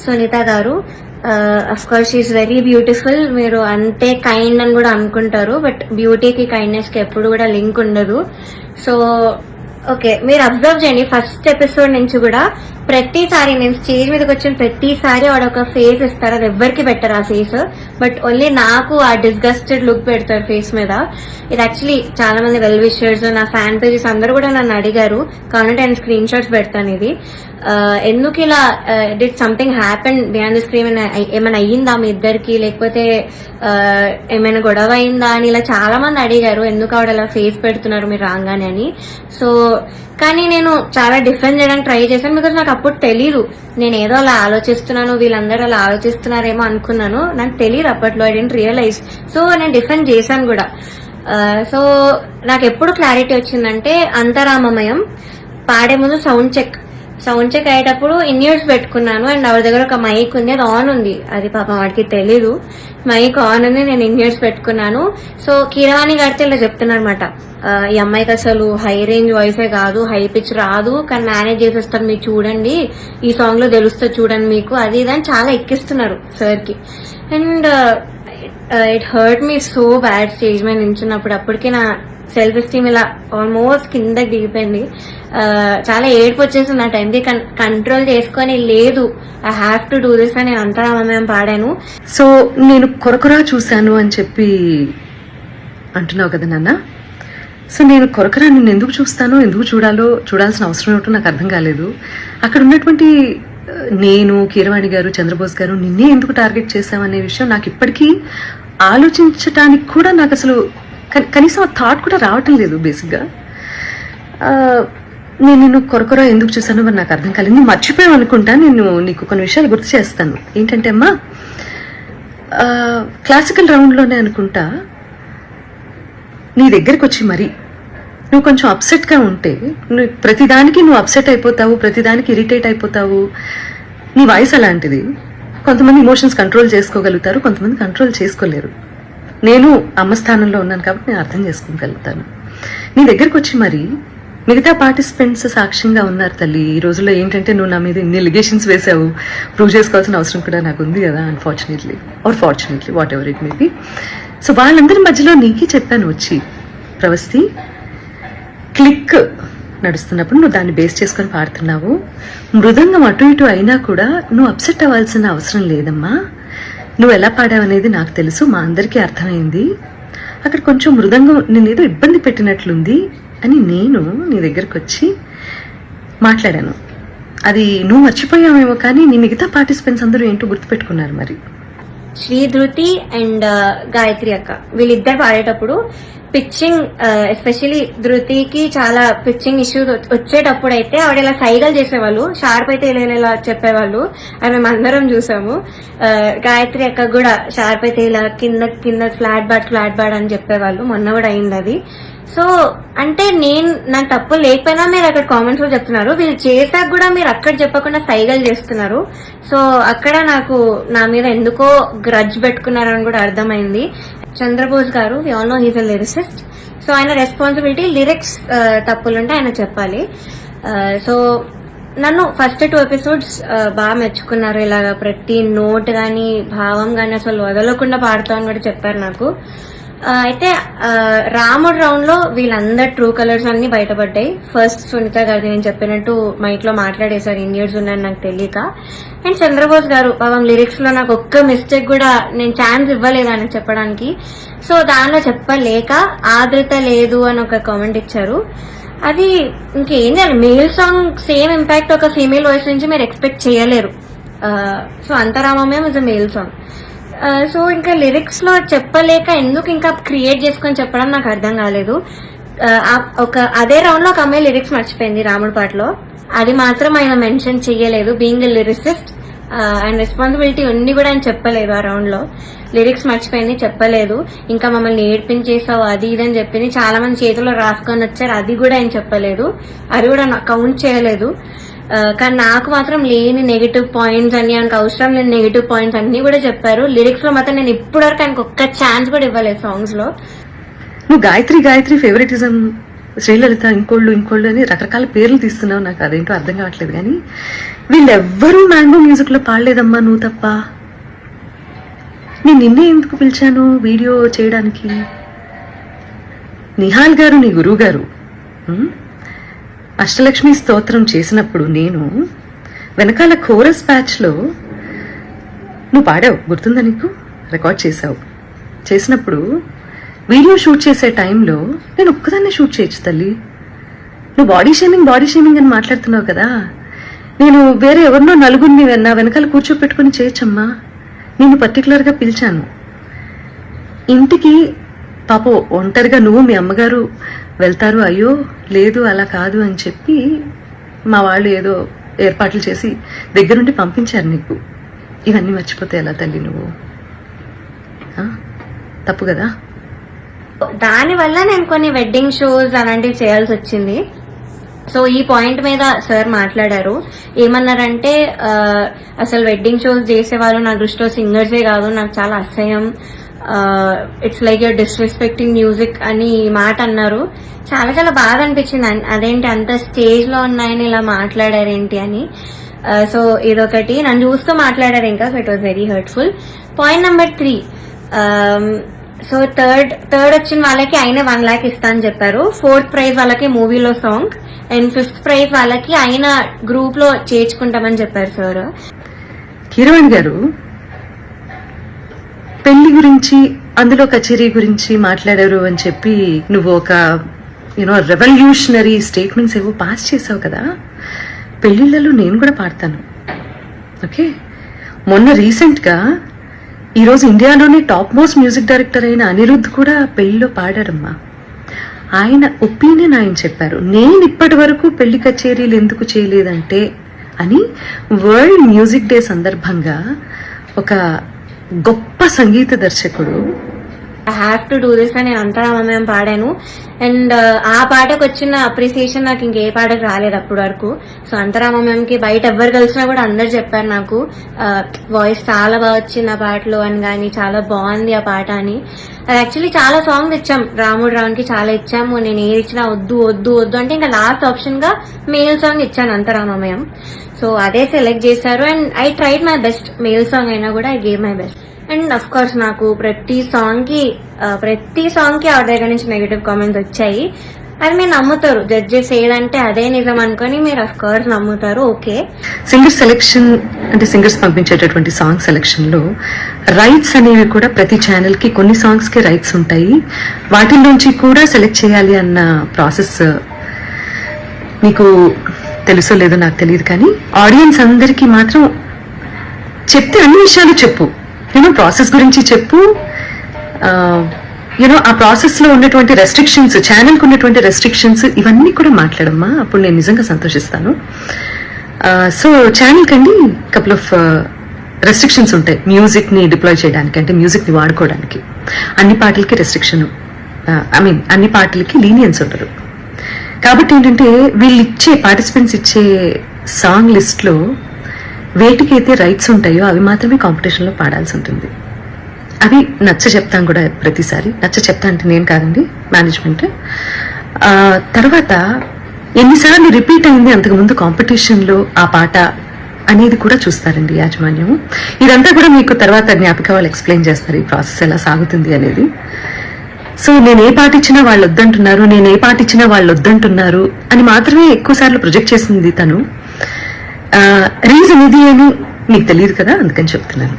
Sunitha garu. Of course she's very beautiful. మీరు అంతే kind అని కూడా అనుకుంటారు, బట్ బ్యూటీకి కైండ్నెస్ కి ఎప్పుడు కూడా లింక్ ఉండదు. సో ఓకే, మీరు అబ్జర్వ్ చేయండి, ఫస్ట్ ఎపిసోడ్ నుంచి కూడా ప్రతిసారి నేను స్టేజ్ మీదకి వచ్చిన ప్రతిసారి వాడు ఒక ఫేస్ ఇస్తారు. అది ఎవ్వరికి పెట్టరు ఆ ఫేస్, బట్ ఓన్లీ నాకు ఆ డిస్గస్టెడ్ లుక్ పెడతారు ఫేస్ మీద. ఇది యాక్చువల్లీ చాలా మంది వెల్ విషర్స్, నా ఫ్యాన్ పేజెస్ అందరూ కూడా నన్ను అడిగారు, కాబట్టి నేను స్క్రీన్ షాట్స్ పెడతాను. ఇది ఎందుకు ఇలా did something happen behind the screen, ఏమైనా అయ్యిందా మీ ఇద్దరికి, లేకపోతే ఏమైనా గొడవ అయిందా అని ఇలా చాలా మంది అడిగారు, ఎందుకు ఆవిడ అలా ఫేస్ పెడుతున్నారు మీరు రాగానే అని. సో కానీ నేను చాలా డిఫెండ్ చేయడానికి ట్రై చేశాను, బికాస్ నాకు అప్పుడు తెలీదు, నేను ఏదో అలా ఆలోచిస్తున్నాను, వీళ్ళందరూ అలా ఆలోచిస్తున్నారేమో అనుకున్నాను, నాకు తెలియదు అప్పట్లో, ఐ డెంట్ రియలైజ్. సో నేను డిఫెండ్ చేశాను కూడా. సో నాకు ఎప్పుడు క్లారిటీ వచ్చిందంటే, అంతరామమయం పాడే ముందు సౌండ్ చెక్ అయ్యేటప్పుడు ఇన్యూర్స్ పెట్టుకున్నాను, అండ్ ఆవిడ దగ్గర ఒక మైక్ ఉంది, అది ఆన్ ఉంది, అది పాపం వాడికి తెలీదు, మైక్ ఆన్ ఉంది, నేను ఇన్యూర్స్ పెట్టుకున్నాను. సో కీరవాణి గారితో ఇలా చెప్తున్నమాట, ఈ అమ్మాయికి అసలు హై రేంజ్ వాయిసే కాదు, హై పిచ్ రాదు, కానీ మేనేజ్ చేసేస్తారు మీరు చూడండి, ఈ సాంగ్ లో తెలుస్తుంది చూడండి మీకు, అది ఇదని చాలా ఎక్కిస్తున్నారు సార్ కి. And it hurt me so bad stage మీద నించున్నప్పుడు. అప్పటికే నా సెల్ఫ్ ఎస్టీమ్ ఇలా ఆల్మోస్ట్ కిందకి దిగిపోయింది, చాలా ఏడుపు వచ్చేసింది. ఆ టైంకి కంట్రోల్ చేసుకొని, లేదు I have to do this అని నేను అంతరామమయం పాడాను. సో నేను కొరకొరా చూశాను అని చెప్పి అంటున్నావు కదా నాన్న. సో నేను కొరకరా నిన్ను ఎందుకు చూస్తానో, ఎందుకు చూడాల్సిన అవసరం ఏమిటో నాకు అర్థం కాలేదు. అక్కడ ఉన్నటువంటి నేను, కీరవాణి గారు, చంద్రబోస్ గారు నిన్నే ఎందుకు టార్గెట్ చేశామనే విషయం నాకు ఇప్పటికీ ఆలోచించటానికి కూడా నాకు అసలు కనీసం ఆ థాట్ కూడా రావటం లేదు. బేసిక్గా నేను నిన్ను కొరకొరా ఎందుకు చూసానో మరి నాకు అర్థం కాలేదు. నేను మర్చిపోయాను అనుకుంటా. నేను నీకు కొన్ని విషయాలు గుర్తు చేస్తాను. ఏంటంటే అమ్మా, క్లాసికల్ రౌండ్లోనే అనుకుంటా నీ దగ్గరికి వచ్చి మరి నువ్వు కొంచెం అప్సెట్గా ఉంటే, ప్రతిదానికి నువ్వు అప్సెట్ అయిపోతావు, ప్రతిదానికి ఇరిటేట్ అయిపోతావు. నీ వాయిస్ అలాంటిది. కొంతమంది ఇమోషన్స్ కంట్రోల్ చేసుకోగలుగుతారు, కొంతమంది కంట్రోల్ చేసుకోలేరు. నేను అమ్మ స్థానంలో ఉన్నాను కాబట్టి నేను అర్థం చేసుకోగలుగుతాను. నీ దగ్గరికి వచ్చి మరి మిగతా పార్టిసిపెంట్స్ సాక్ష్యంగా ఉన్నారు తల్లి. ఈ రోజుల్లో ఏంటంటే నువ్వు నా మీద ఇన్ని ఎలిగేషన్స్ వేసావు, ప్రూవ్ చేసుకోవాల్సిన అవసరం కూడా నాకు ఉంది కదా, unfortunately are fortunately, what ever it may be. So వాళ్ళందరి మధ్యలో నీకే చెప్పాను వచ్చి, ప్రవస్తి క్లిక్ నడుస్తున్నప్పుడు నువ్వు దాన్ని బేస్ చేసుకొని పాడుతున్నావు. మృదంగం అటు ఇటు అయినా కూడా నువ్వు అప్సెట్ అవ్వాల్సిన అవసరం లేదమ్మా. నువ్వు ఎలా పాడావనేది నాకు తెలుసు, మా అందరికీ అర్థమైంది. అక్కడ కొంచెం మృదంగం నేనేదో ఇబ్బంది పెట్టినట్లుంది అని నేను నీ దగ్గరకు వచ్చి మాట్లాడాను. అది నువ్వు మర్చిపోయావేమో, కానీ నీ మిగతా పార్టిసిపెంట్స్ అందరూ ఏంటో గుర్తుపెట్టుకున్నారు. మరి శ్రీ ధృతి అండ్ గాయత్రి అక్క వీళ్ళిద్దరు పాడేటప్పుడు పిచ్చింగ్, ఎస్పెషలీ ధృతికి చాలా పిచ్చింగ్ ఇష్యూస్ వచ్చేటప్పుడు అయితే ఆవిడ ఇలా సైగలు చేసేవాళ్ళు, షార్ప్ అయితే ఇలా చెప్పేవాళ్ళు, అది మేము అందరం చూసాము. గాయత్రి అక్క కూడా షార్ప్ అయితే ఇలా కింద ఫ్లాట్ బాడ్ అని చెప్పేవాళ్ళు. మొన్న కూడా అయింది అది. సో అంటే నాకు తప్పు లేకపోయినా మీరు అక్కడ కామెంట్స్ లో చెప్తున్నారు, వీళ్ళు చేశాక కూడా మీరు అక్కడ చెప్పకుండా సైగలు చేస్తున్నారు. సో అక్కడ నాకు నా మీద ఎందుకో గ్రడ్జ్ పెట్టుకున్నారని కూడా అర్థమైంది. Chandrabose garu, we all know he's a lyricist. So ఆయన రెస్పాన్సిబిలిటీ, లిరిక్స్ తప్పులుంటే ఆయన చెప్పాలి. సో నన్ను ఫస్ట్ 2 ఎపిసోడ్స్ బాగా మెచ్చుకున్నారు. ఇలాగా ప్రతి నోట్ గాని భావం గాని అసలు వదలకుండా పాడుతామని కూడా చెప్పారు నాకు. అయితే రాముడు రౌండ్ లో వీళ్ళందరు ట్రూ కలర్స్ అన్ని బయటపడ్డాయి. ఫస్ట్ సునీత గారిది నేను చెప్పినట్టు మైక్ లో మాట్లాడేశారు, ఇండియన్స్ ఉన్నాయని నాకు తెలియక. అండ్ చంద్రబోస్ గారు పాపం లిరిక్స్ లో నాకు ఒక్క మిస్టేక్ కూడా నేను ఛాన్స్ ఇవ్వలేదు ఆయన చెప్పడానికి. సో దానిలో చెప్పలేక ఆదృత లేదు అని ఒక కామెంట్ ఇచ్చారు. అది ఇంకేం చేయాలి, మేల్ సాంగ్ సేమ్ ఇంపాక్ట్ ఒక ఫీమేల్ వాయిస్ నుంచి మీరు ఎక్స్పెక్ట్ చేయలేరు. సో అంతరామమయం is a male song. So ఇంకా లిరిక్స్ లో చెప్పలేక ఎందుకు ఇంకా క్రియేట్ చేసుకొని చెప్పడం నాకు అర్థం కాలేదు. అదే రౌండ్ లో ఒక అమ్మాయి లిరిక్స్ మర్చిపోయింది రాముడి పాటలో, అది మాత్రం ఆయన మెన్షన్ చెయ్యలేదు. బీయింగ్ ఎ లిరిసిస్ట్ ఆయన రెస్పాన్సిబిలిటీ ఉంది కూడా ఆయన చెప్పలేదు. ఆ రౌండ్ లో లిరిక్స్ మర్చిపోయింది, చెప్పలేదు. ఇంకా మమ్మల్ని ఏడ్పించేసావు అది ఇది అని చెప్పింది. చాలా మంది చేతిలో రాసుకొని వచ్చారు, అది కూడా ఆయన చెప్పలేదు, అది కూడా కౌంట్ చేయలేదు. కానీ నాకు మాత్రం లేని నెగిటివ్ పాయింట్స్ అన్ని, ఆయనకు అవసరం లేని నెగిటివ్ పాయింట్స్ అన్ని కూడా చెప్పారు. లిరిక్స్ లో మాత్రం నేను ఇప్పటివరకు ఆయనకు ఒక్క ఛాన్స్ కూడా ఇవ్వలేదు సాంగ్స్ లో. నువ్వు గాయత్రి ఫేవరెటిజం శ్రీలలిత ఇంకోళ్ళు అని రకరకాల పేర్లు తీస్తున్నావు, నాకు అదేంటో అర్థం కావట్లేదు. కానీ వీళ్ళెవ్వరూ మ్యాంగో మ్యూజిక్ లో పాడలేదమ్మా, నువ్వు తప్ప. నేను నిన్నే ఎందుకు పిలిచాను వీడియో చేయడానికి? నిహాల్ గారు నీ గురువు గారు అష్టలక్ష్మి స్తోత్రం చేసినప్పుడు నేను వెనకాల కోరస్ బ్యాచ్ లో నువ్వు పాడావు, గుర్తుందా నీకు? రికార్డ్ చేసినప్పుడు వీడియో షూట్ చేసే టైంలో నేను ఒక్కదాన్నే షూట్ చేయొచ్చు తల్లి. నువ్వు బాడీ షేమింగ్ అని మాట్లాడుతున్నావు కదా, నేను వేరే ఎవరినో నలుగురిని నా వెనకాల కూర్చోపెట్టుకుని చేయొచ్చమ్మా. నేను పర్టికులర్గా పిలిచాను ఇంటికి. పాపం ఒంటరిగా నువ్వు మీ అమ్మగారు వెళ్తారు, అయ్యో లేదు అలా కాదు అని చెప్పి మా వాళ్ళు ఏదో ఏర్పాట్లు చేసి దగ్గరుండి పంపించారు నీకు. ఇవన్నీ మర్చిపోతే ఎలా తల్లి నువ్వు? తప్పు కదా. దాని వల్ల నేను కొన్ని వెడ్డింగ్ షోస్ అలాంటివి చేయాల్సి వచ్చింది. సో ఈ పాయింట్ మీద సార్ మాట్లాడారు. ఏమన్నారంటే అసలు వెడ్డింగ్ షోస్ చేసేవాళ్ళు నా దృష్టిలో సింగర్సే కాదు, నాకు చాలా అసహ్యం, it's like your disrespecting music అని ఈ మాట అన్నారు. చాలా చాలా బాధ అనిపించింది. అదేంటి అంత స్టేజ్ లో ఉన్నాయని ఇలా మాట్లాడారేంటి అని. సో ఇదొకటి నన్ను చూస్తూ మాట్లాడారు ఇంకా. So it was very hurtful. Point number 3, so third వచ్చిన వాళ్ళకి ఆయన 1 lakh ఇస్తా అని చెప్పారు. 4th ప్రైజ్ వాళ్ళకి మూవీలో సాంగ్, అండ్ 5th ప్రైజ్ వాళ్ళకి ఆయన గ్రూప్ లో చేర్చుకుంటామని చెప్పారు సార్. కీరవాణి గారు పెళ్లి గురించి అందులో కచేరీ గురించి మాట్లాడారు అని చెప్పి నువ్వు ఒక రెవల్యూషనరీ స్టేట్మెంట్స్ ఏవో పాస్ చేసావు కదా. పెళ్లిళ్లలో నేను కూడా పాడతాను, ఓకే? మొన్న రీసెంట్ గా ఈరోజు ఇండియాలోనే టాప్ మోస్ట్ మ్యూజిక్ డైరెక్టర్ అయిన అనిరుద్ధ్ కూడా పెళ్లిలో పాడారమ్మా. ఆయన ఒపీనియన్ ఆయన చెప్పారు. నేను ఇప్పటి వరకు పెళ్లి కచేరీలు ఎందుకు చేయలేదంటే అని వరల్డ్ మ్యూజిక్ డే సందర్భంగా ఒక గొప్ప సంగీత దర్శకుడు I have to do this అని నేను అంతరామయం పాడాను. అండ్ ఆ పాటకు వచ్చిన అప్రిసియేషన్ నాకు ఇంకే పాటకు రాలేదు అప్పటి వరకు. సో అంతరామయంకి బయట ఎవరు కలిసినా కూడా అందరు చెప్పారు నాకు వాయిస్ చాలా బాగా వచ్చింది ఆ పాటలో అని, కానీ చాలా బాగుంది ఆ పాట అని. అది యాక్చువల్లీ చాలా సాంగ్స్ ఇచ్చాం, రాముడు రావునికి చాలా ఇచ్చాము. నేను ఏది ఇచ్చినా వద్దు వద్దు వద్దు అంటే ఇంకా లాస్ట్ ఆప్షన్ గా మేల్ సాంగ్ ఇచ్చాను అంతరామయం. సో అదే సెలెక్ట్ చేశారు. And I tried my best. Male song అయినా కూడా I gave my best. And of course నాకు ప్రతి సాంగ్ కి ఆవిడ దగ్గర నుంచి నెగటివ్ కామెంట్స్ వచ్చాయి. అది మీరు నమ్ముతారు, జడ్జెస్ ఏదంటే అదే నిజం అనుకుని మీరు అఫ్ కోర్స్ నమ్ముతారు. ఓకే, సింగర్ సెలెక్షన్ అంటే సింగర్స్ పంపించేటటువంటి సాంగ్ సెలెక్షన్ లో రైట్స్ అనేవి కూడా ప్రతి ఛానల్ కి కొన్ని సాంగ్స్ కి రైట్స్ ఉంటాయి. వాటిల్లోంచి కూడా సెలెక్ట్ చేయాలి అన్న ప్రాసెస్ మీకు తెలుసో లేదో నాకు తెలియదు, కానీ ఆడియన్స్ అందరికీ మాత్రం చెప్తే అన్ని విషయాలు చెప్పు. ప్రాసెస్ గురించి చెప్పు. ఆ ప్రాసెస్ లో ఉన్నటువంటి రెస్ట్రిక్షన్స్, ఛానల్ కు ఉన్నటువంటి రెస్ట్రిక్షన్స్ ఇవన్నీ కూడా మాట్లాడమ్మా, అప్పుడు నేను నిజంగా సంతోషిస్తాను. సో ఛానల్ కండి కపుల్ ఆఫ్ రెస్ట్రిక్షన్స్ ఉంటాయి మ్యూజిక్ ని డిప్లాయ్ చేయడానికి, అంటే మ్యూజిక్ ని వాడుకోవడానికి. అన్ని పాటలకి రెస్ట్రిక్షన్, అన్ని పాటలకి లీనియన్స్ ఉండదు. కాబట్టి ఏంటంటే వీళ్ళు పార్టిసిపెంట్స్ ఇచ్చే సాంగ్ లిస్ట్ లో వేటికైతే రైట్స్ ఉంటాయో అవి మాత్రమే కాంపిటీషన్ లో పాడాల్సి ఉంటుంది. అవి నచ్చ చెప్తాం కూడా ప్రతిసారి. నచ్చ చెప్తా అంటే నేను కాదండి, మేనేజ్మెంట్. తర్వాత ఎన్నిసార్లు రిపీట్ అయింది అంతకుముందు కాంపిటీషన్ లో ఆ పాట అనేది కూడా చూస్తారండి యాజమాన్యం. ఇదంతా కూడా మీకు తర్వాత జ్ఞాపిక వాళ్ళు ఎక్స్ప్లెయిన్ చేస్తారు ఈ ప్రాసెస్ ఎలా సాగుతుంది అనేది. సో నేను ఏ పాట ఇచ్చినా వాళ్ళు వద్దంటున్నారు అని మాత్రమే ఎక్కువ సార్లు ప్రొజెక్ట్ చేసింది తను. రీజన్ ఇది అని మీకు తెలియదు కదా, అందుకని చెప్తున్నాను.